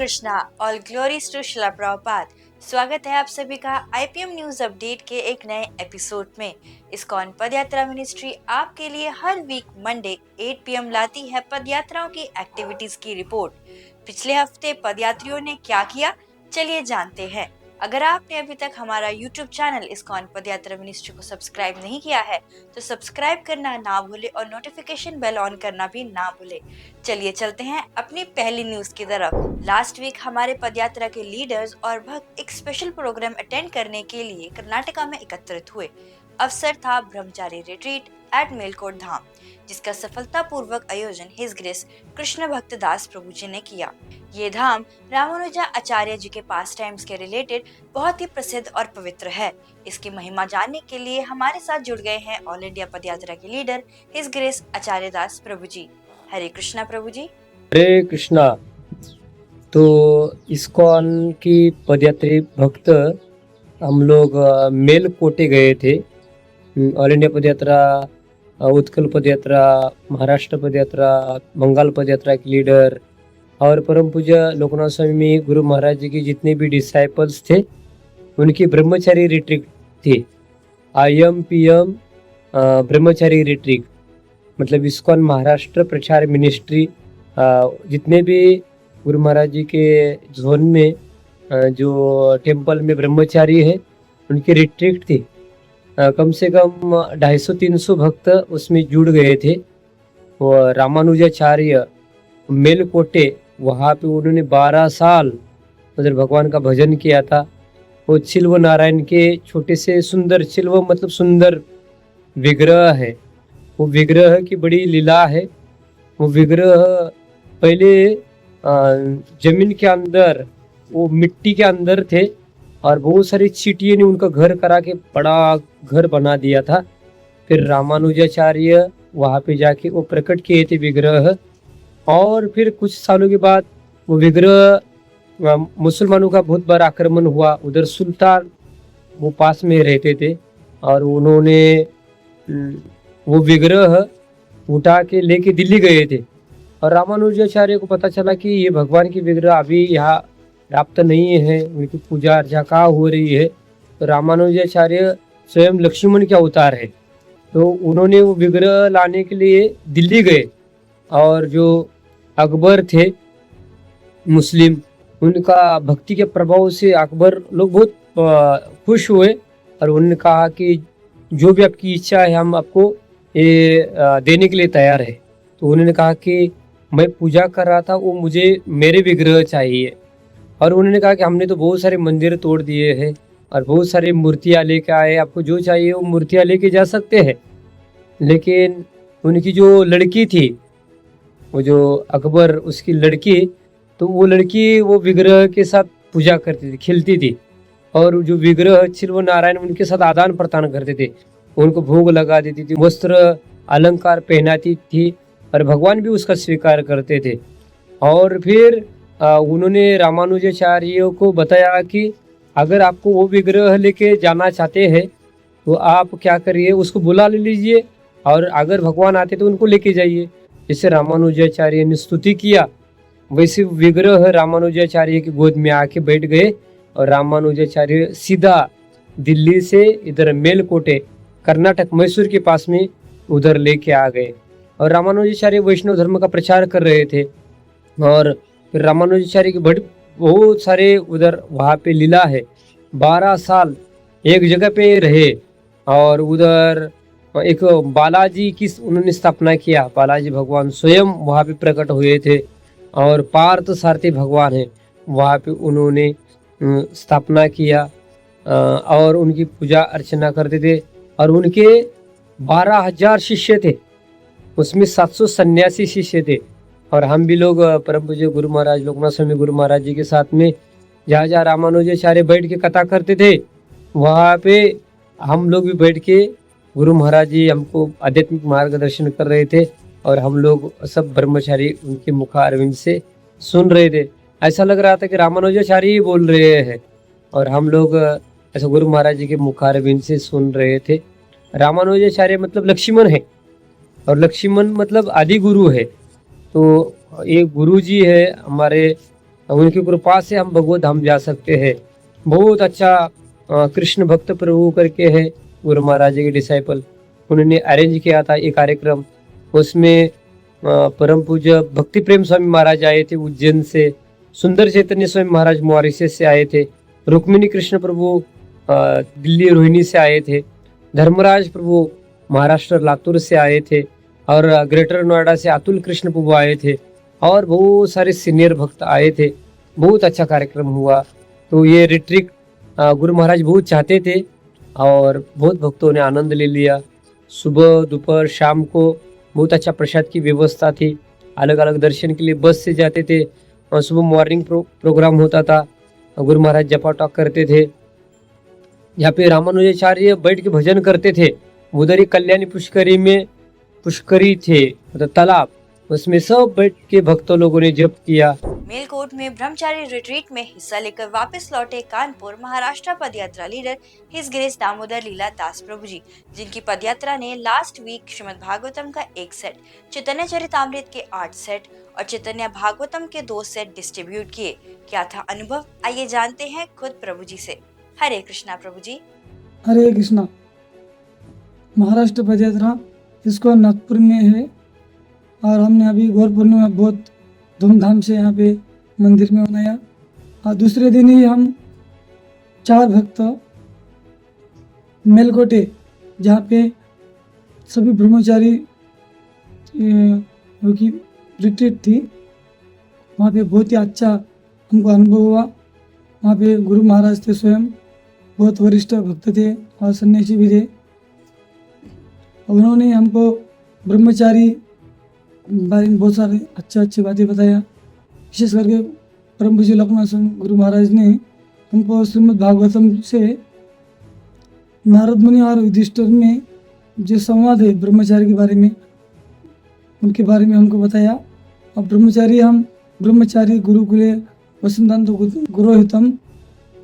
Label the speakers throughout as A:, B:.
A: Krishna, all glories to शिला प्रभुपाद। स्वागत है आप सभी का आईपीएम न्यूज अपडेट के एक नए एपिसोड में। इस्कॉन पदयात्रा मिनिस्ट्री आपके लिए हर वीक मंडे 8 PM लाती है पदयात्राओं की एक्टिविटीज की रिपोर्ट। पिछले हफ्ते पदयात्रियों ने क्या किया, चलिए जानते हैं। अगर आपने अभी तक हमारा YouTube channel ISKCON Padayatra ministry को सब्सक्राइब नहीं किया है तो सब्सक्राइब करना ना भूले और नोटिफिकेशन बेल ऑन करना भी ना भूले। चलिए चलते हैं अपनी पहली न्यूज की तरफ। लास्ट वीक हमारे पदयात्रा के लीडर्स और भक्त एक स्पेशल प्रोग्राम अटेंड करने के लिए कर्नाटका में एकत्रित हुए। अवसर था ब्रह्मचारी रिट्रीट एट मेलकोट धाम, जिसका सफलतापूर्वक आयोजन हिज ग्रेस कृष्ण भक्त दास प्रभु जी ने किया। ये धाम रामानुजा आचार्य जी के पास टाइम्स के रिलेटेड बहुत ही प्रसिद्ध और पवित्र है। इसकी महिमा जानने के लिए हमारे साथ जुड़ गए हैं ऑल इंडिया पदयात्रा के लीडर हिज ग्रेस आचार्य दास प्रभु जी। हरे कृष्णा प्रभु जी।
B: हरे कृष्णा। तो इस्कॉन की पदयात्री भक्त हम लोग मेलकोटे गए थे। ऑल इंडिया पदयात्रा, उत्कल पदयात्रा, महाराष्ट्र पदयात्रा, बंगाल पदयात्रा के लीडर और परम पूज्य लोकनाथ स्वामी गुरु महाराज जी के जितने भी डिसाइपल्स थे उनकी ब्रह्मचारी रिट्रीट थी। IMPM ब्रह्मचारी रिट्रीट मतलब इस्कॉन महाराष्ट्र प्रचार मिनिस्ट्री जितने भी गुरु महाराज जी के जोन में जो टेम्पल में ब्रह्मचारी है उनकी रिट्रीट थी। कम से कम 250-300 भक्त उसमें जुड़ गए थे। और रामानुजाचार्य मेलकोटे वहाँ पे उन्होंने 12 साल उधर भगवान का भजन किया था। वो चिल्व नारायण के छोटे से सुंदर, चिल्व मतलब सुंदर विग्रह है। वो विग्रह की बड़ी लीला है। वो विग्रह पहले जमीन के अंदर, वो मिट्टी के अंदर थे और बहुत सारी चींटियों ने उनका घर करा के बड़ा घर बना दिया था। फिर रामानुजाचार्य वहाँ पे जाके वो प्रकट किए थे विग्रह। और फिर कुछ सालों के बाद वो विग्रह मुसलमानों का बहुत बड़ा आक्रमण हुआ। उधर सुल्तान वो पास में रहते थे और उन्होंने वो विग्रह उठा के लेके दिल्ली गए थे। और रामानुजाचार्य को पता चला कि ये भगवान की विग्रह अभी यहाँ प्राप्त नहीं है, उनकी पूजा अर्चा कहाँ हो रही है। तो रामानुजाचार्य स्वयं लक्ष्मण के अवतार है, तो उन्होंने वो विग्रह लाने के लिए दिल्ली गए। और जो अकबर थे मुस्लिम, उनका भक्ति के प्रभाव से अकबर लोग बहुत खुश हुए और उन्होंने कहा कि जो भी आपकी इच्छा है हम आपको ये देने के लिए तैयार है। तो उन्होंने कहा कि मैं पूजा कर रहा था, वो मुझे मेरे विग्रह चाहिए। और उन्होंने कहा कि हमने तो बहुत सारे मंदिर तोड़ दिए हैं और बहुत सारी मूर्तियाँ लेके आए, आपको जो चाहिए वो मूर्तियाँ लेके जा सकते हैं। लेकिन उनकी जो लड़की थी, वो जो अकबर उसकी लड़की, तो वो लड़की वो विग्रह के साथ पूजा करती थी, खेलती थी। और जो विग्रह चिल्व नारायण उनके साथ आदान प्रदान करते थे, उनको भोग लगा देती थी, वस्त्र अलंकार पहनाती थी और भगवान भी उसका स्वीकार करते थे। और फिर उन्होंने रामानुजाचार्य को बताया कि अगर आपको वो विग्रह लेके जाना चाहते हैं तो आप क्या करिए, उसको बुला ले लीजिए और अगर भगवान आते तो उनको लेके जाइए। जैसे रामानुजाचार्य ने स्तुति किया, वैसे विग्रह रामानुजाचार्य की गोद में आके बैठ गए और रामानुजाचार्य सीधा दिल्ली से इधर मेलकोटे कर्नाटक मैसूर के पास में उधर लेके आ गए। और रामानुजाचार्य वैष्णव धर्म का प्रचार कर रहे थे। और फिर रामानुजाचार्य के बहुत सारे उधर वहाँ पे लीला है। 12 साल एक जगह पे रहे और उधर एक बालाजी की उन्होंने स्थापना किया। बालाजी भगवान स्वयं वहाँ पे प्रकट हुए थे और पार्थ सारथी भगवान है वहाँ पे उन्होंने स्थापना किया और उनकी पूजा अर्चना करते थे। और उनके 12,000 शिष्य थे, उसमें 700 सन्यासी शिष्य थे। और हम भी लोग परम पूज्य गुरु महाराज लोकनाथ स्वामी गुरु महाराज जी के साथ में जहाँ जहाँ रामानुजाचार्य बैठ के कथा करते थे वहाँ पे हम लोग भी बैठ के गुरु महाराज जी हमको आध्यात्मिक मार्गदर्शन कर रहे थे और हम लोग सब ब्रह्मचारी उनके मुखारविंद से सुन रहे थे। ऐसा लग रहा था कि रामानुजाचार्य ही बोल रहे हैं और हम लोग ऐसा गुरु महाराज जी के मुखारविंद से सुन रहे थे। रामानुजाचार्य मतलब लक्ष्मण है और लक्ष्मण मतलब आदि गुरु है। तो एक गुरु जी है हमारे उनकी कृपा से हम भगवत धाम जा सकते हैं। बहुत अच्छा कृष्ण भक्त प्रभु करके है गुरु महाराज जी के डिसाइपल, उन्होंने अरेंज किया था ये कार्यक्रम। उसमें परम पूज्य भक्ति प्रेम स्वामी महाराज आए थे उज्जैन से, सुंदर चैतन्य स्वामी महाराज मॉरिशस से आए थे, रुक्मिणी कृष्ण प्रभु दिल्ली रोहिणी से आए थे, धर्मराज प्रभु महाराष्ट्र लातूर से आए थे, और ग्रेटर नोएडा से अतुल कृष्ण प्रभु आए थे, और बहुत सारे सीनियर भक्त आए थे। बहुत अच्छा कार्यक्रम हुआ। तो ये रिट्रीट गुरु महाराज बहुत चाहते थे और बहुत भक्तों ने आनंद ले लिया। सुबह दोपहर शाम को बहुत अच्छा प्रसाद की व्यवस्था थी। अलग अलग दर्शन के लिए बस से जाते थे और सुबह मॉर्निंग प्रोग्राम होता था। गुरु महाराज जपा टॉक करते थे। यहाँ पे रामानुजाचार्य बैठ के भजन करते थे। उधर ही कल्याणी पुष्करी थे, मतलब तालाब, उसमें सब बैठ के भक्तों लोगों ने जप किया।
A: मेलकोट में ब्रह्मचारी रिट्रीट में हिस्सा लेकर वापस लौटे कानपुर महाराष्ट्र पदयात्रा लीडर हिज ग्रेस दामोदर लीला दास प्रभु जी, जिनकी पदयात्रा ने लास्ट वीक श्रीमद् भागवतम का 1 सेट, चैतन्य चरितामृत के 8 सेट और चैतन्य भागवतम के 2 सेट डिस्ट्रीब्यूट किए। क्या था अनुभव, आइए जानते हैं खुद प्रभु जी से। हरे कृष्णा प्रभु जी।
C: हरे कृष्णा। महाराष्ट्र पदयात्रा इसको नागपुर में है और हमने अभी गौर पूर्णिमा बहुत धूमधाम से यहाँ पे मंदिर में मनाया। और दूसरे दिन ही हम 4 भक्त मेलकोटे, जहाँ पे सभी ब्रह्मचारी की रिट्रीट थी, वहाँ पे बहुत ही अच्छा हमको अनुभव हुआ। वहाँ पे गुरु महाराज थे, स्वयं बहुत वरिष्ठ भक्त थे और सन्यासी भी थे। उन्होंने हमको ब्रह्मचारी बारे में बहुत सारे अच्छी बातें बताया। विशेष करके परम पूज्य लखनऊ गुरु महाराज ने हमको श्रीमद् भागवतम से नारद मुनि और युधिष्ठिर में जो संवाद है ब्रह्मचारी के बारे में, उनके बारे में हमको बताया। और ब्रह्मचारी गुरुकुले वसंतांतो गुरोहितम,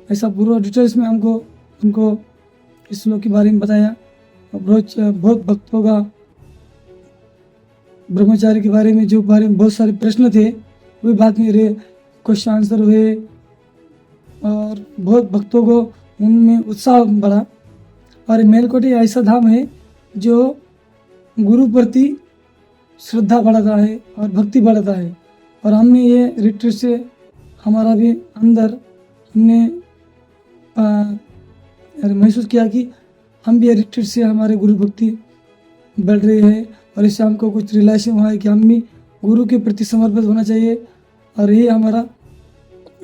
C: ऐसा पूरा डिटेल्स में हमको इस श्लोक के बारे में बताया। और बहुत भक्तों का ब्रह्मचारी के बारे में बहुत सारे प्रश्न थे, वही बात मेरे क्वेश्चन आंसर हुए और बहुत भक्तों को उनमें उत्साह बढ़ा। और मेलकोटे ऐसा धाम है जो गुरु प्रति श्रद्धा बढ़ाता है और भक्ति बढ़ाता है। और हमने ये रिट्रीट से हमारा भी अंदर हमने महसूस किया कि हम भी ये रिट्रीट से हमारे गुरु भक्ति बढ़ रही है। और इससे हमको कुछ रियलाइजेशन हुआ है कि हम भी गुरु के प्रति समर्पित होना चाहिए, और ये हमारा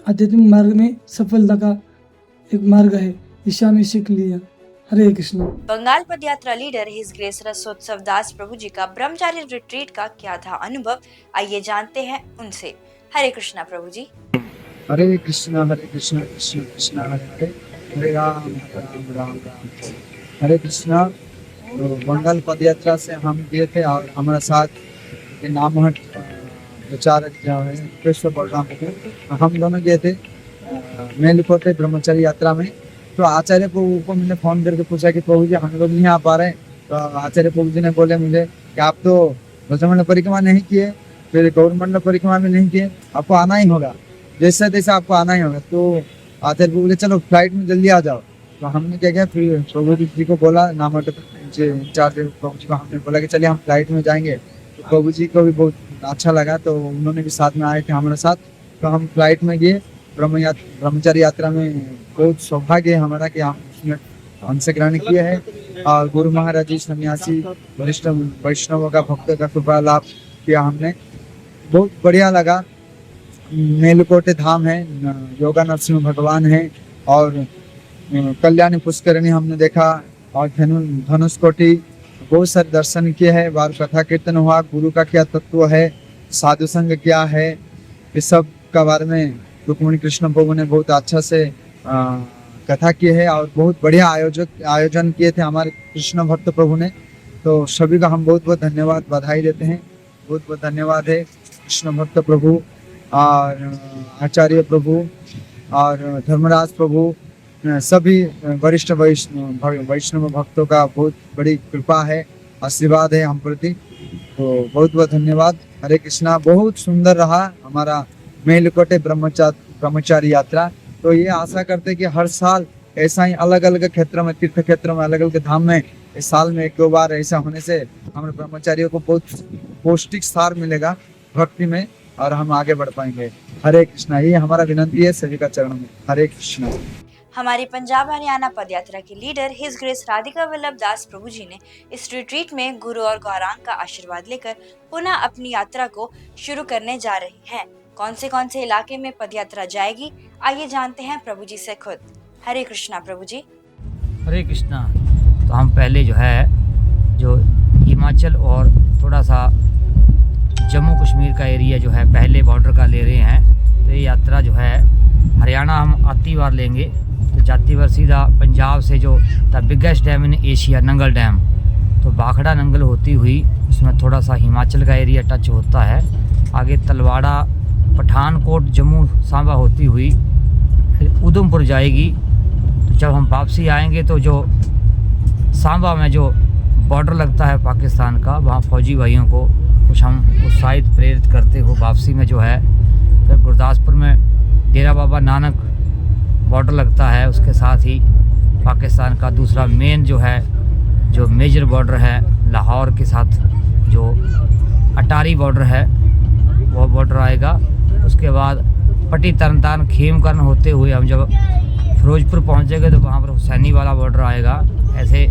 C: आध्यात्मिक मार्ग में सफलता का एक मार्ग है, इसे हमें सीख लिया। हरे कृष्ण।
A: बंगाल पदयात्रा लीडर हिज ग्रेस रसोत्सव दास प्रभु जी का ब्रह्मचारी रिट्रीट का क्या था अनुभव, आइए जानते हैं उनसे। हरे कृष्णा प्रभु जी।
D: हरे कृष्णा कृष्ण कृष्ण हरे हरे, हरे राम राम राम राम हरे कृष्णा। तो बंगाल पदयात्रा से हम गए थे और हमारे साथ नामहट प्रचारक जो है कृष्ण बलराम थे, हम दोनों गए थे मेलकोटे ब्रह्मचारी यात्रा में। तो आचार्य प्रभु को मैंने फोन करके पूछा कि प्रभु जी हम लोग नहीं आ पा रहे। तो आचार्य प्रभु जी ने बोले मुझे कि आप तो ब्रजमंडल परिक्रमा नहीं किए, फिर गौरमंडल परिक्रमा भी नहीं किए, आपको आना ही होगा, जैसा तैसा आपको आना ही होगा। तो आचार्य प्रभु बोले चलो फ्लाइट में जल्दी आ जाओ। तो हमने क्या किया, फिर प्रभु जी को बोला, नामहट इंचार्ज प्रभु जी को हमने बोला कि चलिए हम फ्लाइट में जाएंगे। तो प्रभु जी को भी बहुत अच्छा लगा, तो उन्होंने भी साथ में आए थे हमारे साथ। तो हम फ्लाइट में गए ब्रह्मचारी यात्रा में। बहुत सौभाग्य है हमारा कि हम उसमें अंश ग्रहण किए हैं और गुरु महाराज जी सन्यासी वरिष्ठ वैष्णवों का भक्तों का कृपा लाभ किया हमने। बहुत बढ़िया लगा। मेलकोटे धाम है, योगा नरसिंह भगवान है, और कल्याणी पुष्करणी हमने देखा, और धनुषकोटि बहुत सारे दर्शन किए हैं। बार कथा कीर्तन हुआ, गुरु का क्या तत्व है, साधु संग क्या है, इस सब का बारे में रुक्मिणी कृष्ण प्रभु ने बहुत अच्छा से कथा की है और बहुत बढ़िया आयोजन किए थे हमारे कृष्ण भक्त प्रभु ने। तो सभी का हम बहुत बहुत धन्यवाद बधाई देते हैं। बहुत बहुत धन्यवाद है कृष्ण भक्त प्रभु और आचार्य प्रभु और धर्मराज प्रभु, सभी वरिष्ठ वैष्णव भक्तों का बहुत बड़ी कृपा है, आशीर्वाद है हम प्रति। तो बहुत बहुत धन्यवाद। हरे कृष्णा। बहुत सुंदर रहा हमारा मेलकोटे ब्रह्मचारी यात्रा। तो ये आशा करते हैं कि हर साल ऐसा ही अलग अलग क्षेत्रों में, तीर्थ क्षेत्रों में, अलग अलग धाम में इस साल में 1-2 बार ऐसा होने से हमारे ब्रह्मचारियों को बहुत पौष्टिक सार मिलेगा भक्ति में और हम आगे बढ़ पाएंगे। हरे कृष्णा, ये हमारा विनंती है सभी का चरणों में। हरे कृष्णा।
A: हमारी पंजाब हरियाणा पदयात्रा के leader His Grace Radhika Vallabh Das Prabhu ji ने इस रिट्रीट में गुरु और गौरांग का आशीर्वाद लेकर पुनः अपनी यात्रा को शुरू करने जा रही हैं। कौन से इलाके में पदयात्रा जाएगी, आइए जानते हैं प्रभु जी से खुद। हरे कृष्णा प्रभु जी।
E: हरे कृष्णा। तो हम पहले जो हिमाचल और थोड़ा सा जम्मू कश्मीर का एरिया पहले बॉर्डर का ले रहे हैं। तो ये यात्रा हरियाणा हम आती बार लेंगे, तो जाती बार सीधा पंजाब से the biggest dam in Asia Nangal dam, तो भाखड़ा नंगल होती हुई उसमें थोड़ा सा हिमाचल का एरिया टच होता है। आगे तलवाड़ा, पठानकोट, जम्मू, सांबा होती हुई फिर उधमपुर जाएगी। तो जब हम वापसी आएंगे तो सांबा में बॉर्डर लगता है पाकिस्तान का, वहाँ फौजी भाइयों को कुछ हम उत्साहित प्रेरित करते हुए वापसी में फिर गुरदासपुर में डेरा बाबा नानक बॉर्डर लगता है। उसके साथ ही पाकिस्तान का दूसरा मेन जो मेजर बॉर्डर है लाहौर के साथ, जो अटारी बॉर्डर है वो बॉर्डर आएगा। उसके बाद पट्टी, तरनतारन, खेमकरन होते हुए हम जब फिरोजपुर पहुंचेंगे तो वहाँ पर हुसैनी वाला बॉर्डर आएगा। ऐसे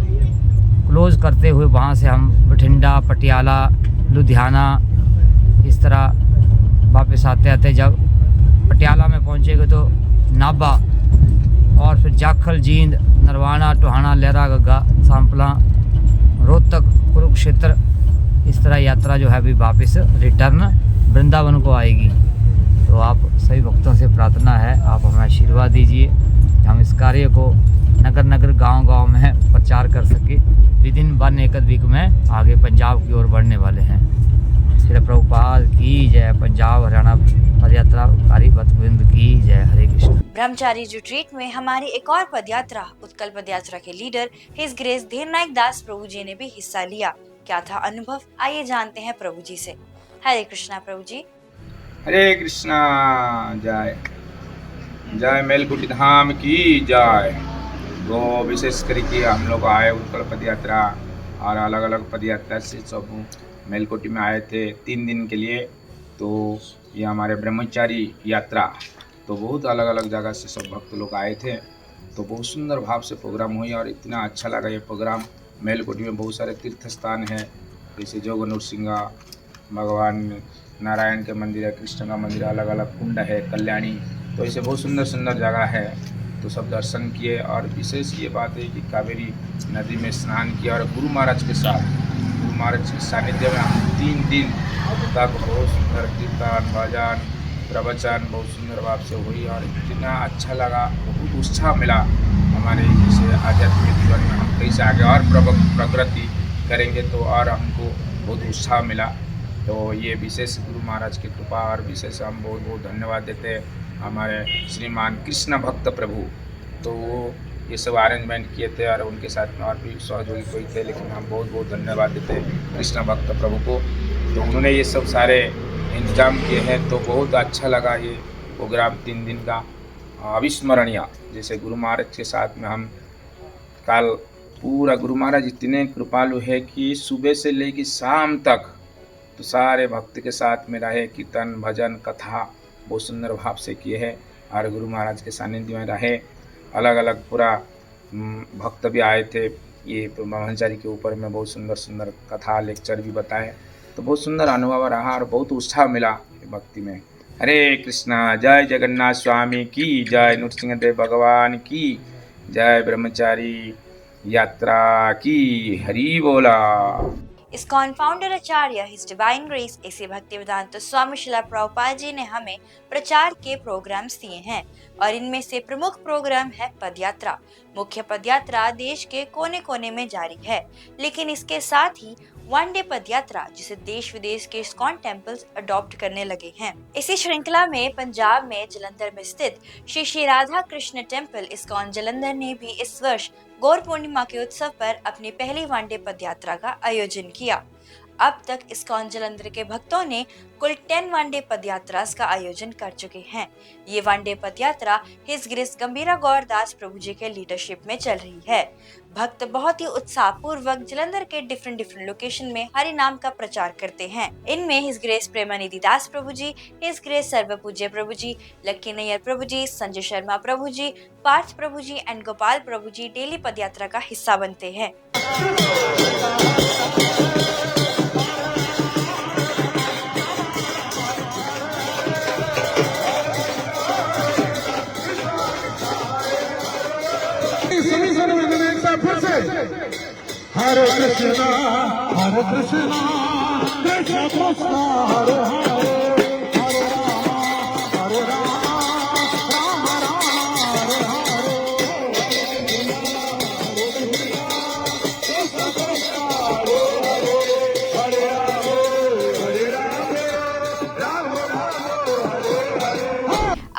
E: क्लोज करते हुए वहाँ से हम बठिंडा, पटियाला, लुधियाना, इस तरह वापस आते आते जब पटियाला में पहुँचेंगे तो नाभा और फिर जाखल, जींद, नरवाना, टोहाना, लहरा गग्गा, सांपला, रोहतक, कुरुक्षेत्र, इस तरह यात्रा अभी वापस रिटर्न वृंदावन को आएगी। तो आप सभी भक्तों से प्रार्थना है, आप हमें आशीर्वाद दीजिए, हम इस कार्य को नगर नगर, गांव गांव में प्रचार कर सके। विद इन 1 एकड़ वीक में आगे पंजाब की ओर बढ़ने वाले हैं। श्री प्रभुपाद की जय। पंजाब हरियाणा पदयात्रा कारी भक्तवृंद की जय। हरे कृष्ण।
A: ब्रह्मचारी रिट्रीट में हमारी एक और पदयात्रा उत्कल पदयात्रा के लीडर हिज ग्रेस धीरनायक दास प्रभु जी ने भी हिस्सा लिया। क्या था अनुभव, आइए जानते हैं प्रभु जी से। हरे कृष्णा प्रभु जी।
F: हरे कृष्णा। जय जय मेलकुटी धाम की जय। तो विशेष करके हम लोग आए उत्कल पदयात्रा और अलग अलग पदयात्रा से सब मेलकोटी में आए थे 3 दिन के लिए। तो ये हमारे ब्रह्मचारी यात्रा, तो बहुत अलग अलग जगह से सब भक्त लोग आए थे। तो बहुत सुंदर भाव से प्रोग्राम हुई और इतना अच्छा लगा ये प्रोग्राम। मेलकोटी में बहुत सारे तीर्थ स्थान है, जैसे जोगनूर सिंगा, भगवान नारायण के मंदिर है, कृष्ण का मंदिर, अलग अलग कुंड है, कल्याणी, तो ऐसे बहुत सुंदर सुंदर जगह है। तो सब दर्शन किए और विशेष ये बात है कि कावेरी नदी में स्नान किया और गुरु महाराज के सानिध्य में हम 3 दिन तक बहुत सुंदर कीर्तन, भजन, प्रवचन बहुत सुंदर भाव से हुई और इतना अच्छा लगा, बहुत उत्साह मिला हमारे जैसे आध्यात्मिक जीवन में हम कैसे आगे और प्रगति करेंगे, तो और हमको बहुत उत्साह मिला। तो ये विशेष गुरु महाराज की कृपा और विशेष हम बहुत बहुत धन्यवाद देते हैं हमारे श्रीमान कृष्ण भक्त प्रभु। तो वो ये सब अरेंजमेंट किए थे और उनके साथ में और भी सहयोगी कोई थे, लेकिन हम बहुत बहुत धन्यवाद देते हैं कृष्ण भक्त प्रभु को। तो उन्होंने ये सब सारे इंतजाम किए हैं। तो बहुत अच्छा लगा ये प्रोग्राम 3 दिन का अविस्मरणीय। जैसे गुरु महाराज के साथ में हम कल पूरा, गुरु महाराज इतने कृपालु है कि सुबह से लेकर शाम तक तो सारे भक्त के साथ में रहे, कीर्तन, भजन, कथा बहुत सुंदर भाव से किए हैं और गुरु महाराज के सानिध्य में रहे। अलग अलग पूरा भक्त भी आए थे, ये ब्रह्मचारी के ऊपर में बहुत सुंदर सुंदर कथा लेक्चर भी बताए। तो बहुत सुंदर अनुभव रहा और बहुत उत्साह मिला भक्ति में। हरे कृष्णा। जय जगन्नाथ स्वामी की जय, नृसिंह देव भगवान की जय, ब्रह्मचारी यात्रा की हरि बोला।
A: इस्कॉन फाउंडर आचार्य हिज डिवाइन ग्रेस ऐसे भक्तिवेदांत स्वामी शिला प्रभुपाद जी ने हमें प्रचार के प्रोग्राम्स दिए हैं और इनमें से प्रमुख प्रोग्राम है पदयात्रा। मुख्य पदयात्रा देश के कोने कोने में जारी है, लेकिन इसके साथ ही 1 डे पदयात्रा जिसे देश विदेश के इस्कॉन टेम्पल्स अडॉप्ट करने लगे हैं। इसी श्रृंखला में पंजाब में जलंधर में स्थित श्री श्री राधा कृष्ण टेम्पल इस्कॉन जलंधर ने भी इस वर्ष गौर पूर्णिमा के उत्सव पर अपनी पहली 1 डे पदयात्रा का आयोजन किया। अब तक इस्कॉन जालंधर के भक्तों ने कुल 10 वनडे पदयात्रा का आयोजन कर चुके हैं। ये वनडे पदयात्रा हिज ग्रेस गंभीरा गौरदास प्रभु जी के लीडरशिप में चल रही है। भक्त बहुत ही उत्साहपूर्वक जालंधर के डिफरेंट लोकेशन में हरि नाम का प्रचार करते हैं। इनमें His Grace Premanidhi Das Prabhu ji, His Grace Sarva Pujya Prabhu ji, Lucky Nayyar Prabhu ji, Sanjay Sharma Prabhu ji, Parth Prabhu ji and Gopal Prabhu ji daily padyatra का हिस्सा बनते हैं।
G: हरे कृष्णा कृष्ण कृष्ण हरे हरे हरे राम राम राम हरे हरे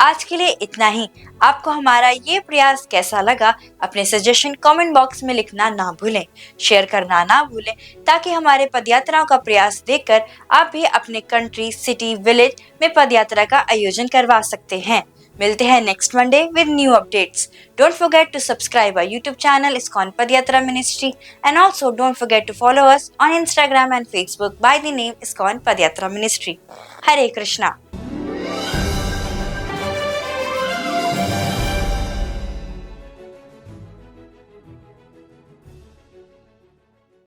A: आज के लिए इतना ही। आपको हमारा ये प्रयास कैसा लगा, अपने सजेशन कमेंट बॉक्स में लिखना ना भूलें, शेयर करना ना भूलें, ताकि हमारे पदयात्राओं का प्रयास देखकर आप भी अपने कंट्री, सिटी, विलेज में पदयात्रा का आयोजन करवा सकते हैं। मिलते हैं next Monday with new updates. Don't forget to subscribe our YouTube channel ISKCON Padayatra ministry and also don't forget to follow us on Instagram and Facebook by the name ISKCON Padayatra ministry. Hare Krishna.